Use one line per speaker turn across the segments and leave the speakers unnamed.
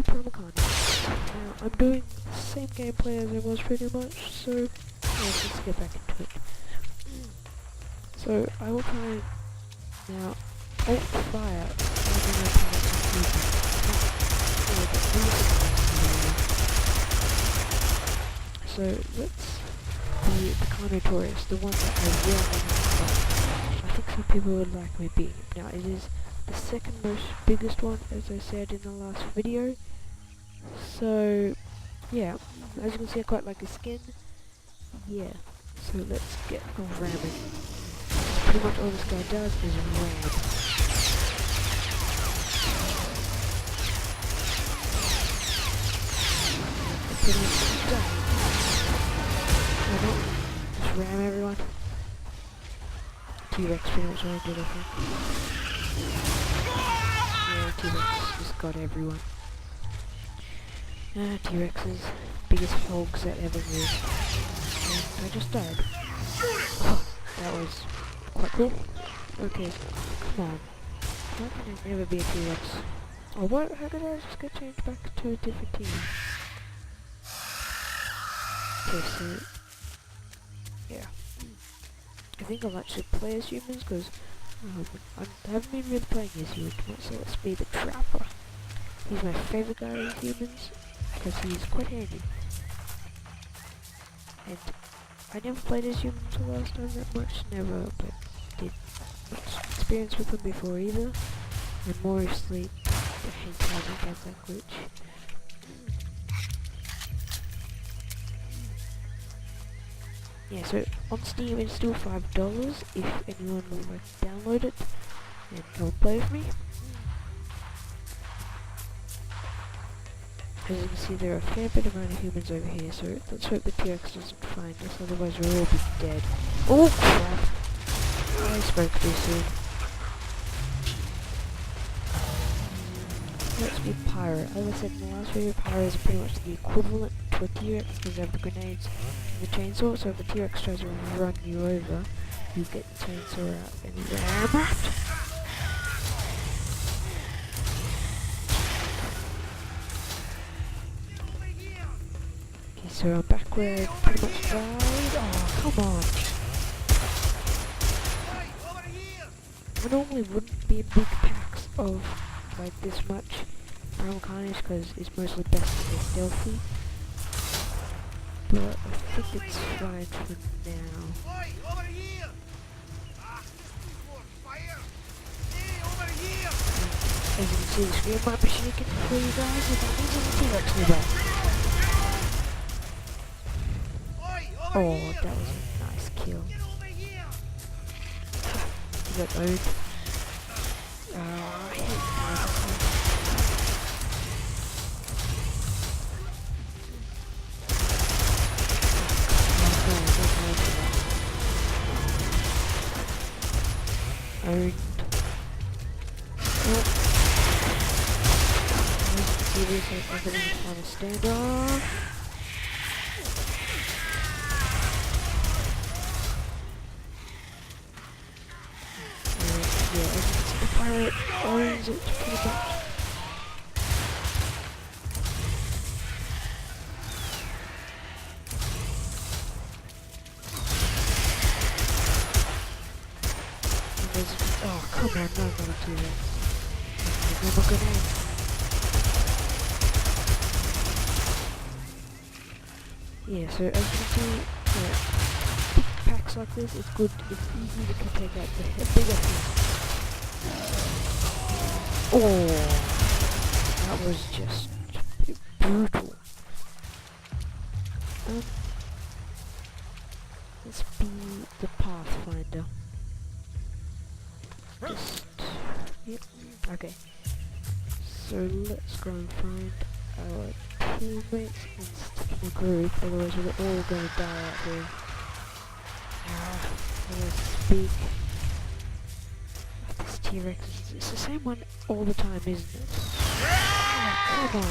to Primal Carnage. Now, I'm doing the same gameplay as I was pretty much, so let's get back into it. So, I will try and now alt fire. So let's be the Carnotaurus, the one that I really like. I think some people would like me beating him. Now it is the second most biggest one, as I said in the last video. So yeah, as you can see I quite like his skin. Yeah, so let's get ramming. Pretty much all this guy does is ram. Pretty much done. Just ram everyone. T-Rex pretty much already did, I think. Yeah, T-Rex just got everyone. T-Rex's biggest hogs that ever lived. And I just died. Oh, that was quite cool. Okay, come on. Why can I never be a T-Rex? Oh, what? How did I just get changed back to a different team? Okay, so yeah, I think I'll actually play as humans because I haven't been really playing as humans, so let's be the Trapper. He's my favourite guy in humans because he's quite handy. And I never played as humans the last time that much, never did much experience with them before either. And mostly I hate how they get that glitch. Yeah, so on Steam it's still $5 if anyone would like to download it and come and play with me. As you can see there are a fair bit amount of humans over here, so let's hope the T-Rex doesn't find us, otherwise we'll all be dead. Oh crap! I spoke too soon. Let's be Pyro. As I said in the last video, Pyros are pretty much the equivalent to a T-Rex because they have the grenades and the chainsaw, so if a T-Rex tries to run you over, you get the chainsaw out and ram it. Okay, so I'm back where I pretty much died. Oh, come on. I normally wouldn't be in big packs of like this much Primal Carnage because it's mostly best to be stealthy, but I think it's fine for now. As you can see, the screen might be shaking for you guys if I need any T-Rex nearby. Oh, that was a nice kill. You got load. I hate that. Owned. Oh. Seriously, I'm going to find a standoff. Yeah, the pirate owns it pretty much. Oh, come on, no, I'm gonna do this. I'm not gonna. Yeah, so as you can see, big packs like this, it's good, it's easy to take out the bigger things. Oh, that was just brutal. Let's be the Pathfinder. Yep, okay. So let's go and find our teammates and stick in a group, otherwise we're all going to die out here. Let's speak. This T-Rex, it's the same one all the time, isn't it? Oh, come on.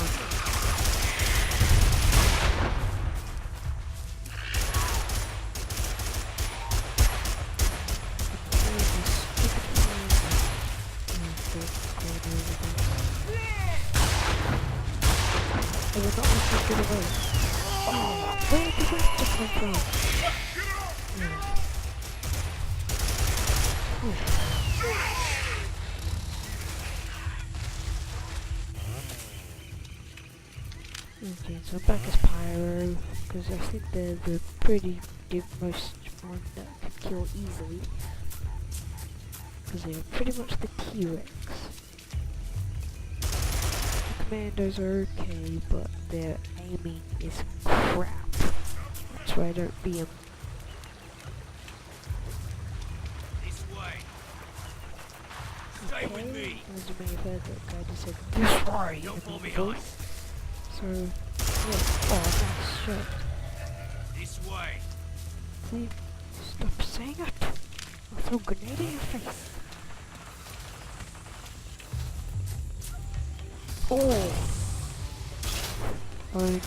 Oh, where did the raptor come from? Yeah. Okay, so back as Pyro, because I think they're the most one that could kill easily. Because they're pretty much the T-Rex. The Commandos are okay, but their aiming is crap. That's why I don't beat them.
Stay with me.
As you may have heard, that guy just said, "This way,"
Don't fall
in his
behind.
voice. So, yeah. Oh, nice shot.
This way.
See? Stop saying it! I'll throw a grenade in your face. Oh! Owned.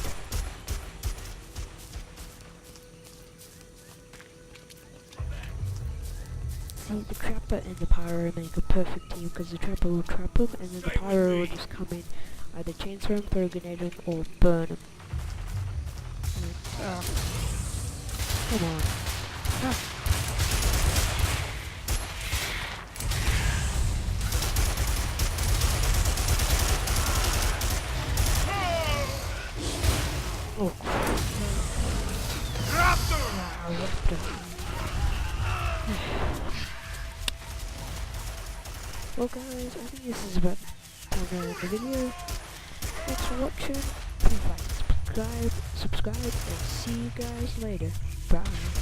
See, the Trapper and the Pyro make a perfect team because the Trapper will trap him and then the Pyro will just come in, either chainsaw him, throw a grenade him, or burn him. Come on. Oh. Raptor! Well guys, I think this is about time to end the video. Thanks for watching. Please like, subscribe, and see you guys later. Bye.